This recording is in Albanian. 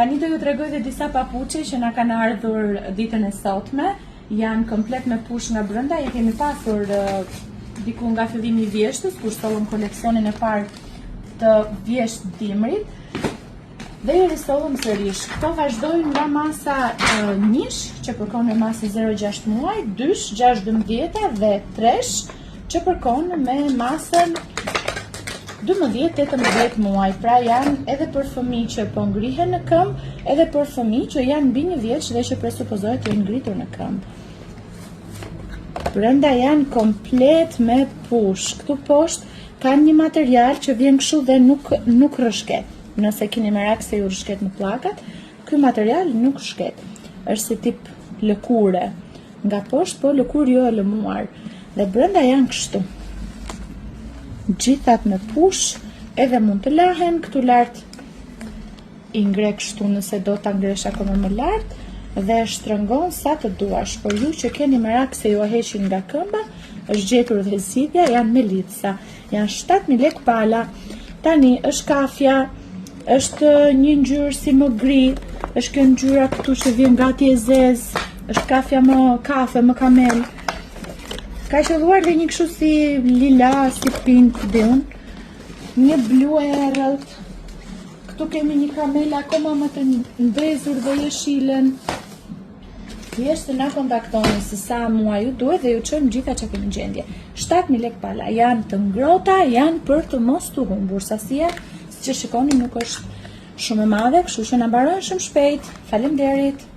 Tani do ju tregoj dhe disa papuçe që na kanë ardhur ditën e sotme. Janë komplet me push nga brenda. Ja kemi pasur diku nga fillimi i vjeshtës, kur sollëm koleksionin e parë të vjesht dimrit. Dhe i risollëm sërish. Këto vazhdojnë nga masa 1, që përkon me masë 0,6 muaj, 2, 6, 12 dhe 3, që përkon me masën 12-18 muaj. Pra janë edhe për fëmijë që po ngrihen në këmbë, edhe për fëmijë që janë mbi 1 vjeç dhe që presupozohet të jenë ngritur në këmbë. Brenda janë komplet me push. Këtu poshtë kanë një material që vjen kështu dhe nuk rrëshket. Nëse keni merak se ju rrëshket në pllakat, ky material nuk rrëshket. Është si tip lëkure nga poshtë, po lëkurë jo e lëmuar. Dhe brenda janë kështu. Gjithat me push, edhe mund të lahen këtu lart. I ngre kështu nëse do ta ngresh akoma më lart dhe shtrëngon sa të duash. Por ju që keni merak se ju heqin nga këmba, është gjetur dhe zgjidhja, janë me litsa. Janë 7.000 lekë pala. Tani është kafja, është një ngjyrë si më gri, është kjo ngjyra këtu që vjen gati e zezë, është kafja më kafe, më kamel. Ka qelluar dhe një kështu si lila, si pink, diun. Një blu e errët. Këtu kemi një kamel akoma më të ndezur dhe jeshilën. Thjesht të na kontaktoni se sa muaj ju duhet dhe ju çojmë gjitha që kemi gjendje. 7.000 lekë pala, janë të ngrota, janë për të mos të humbur. Sasia, siç e shikoni, nuk është shumë e madhe, kështu që na mbarojnë shumë shpejt. Faleminderit.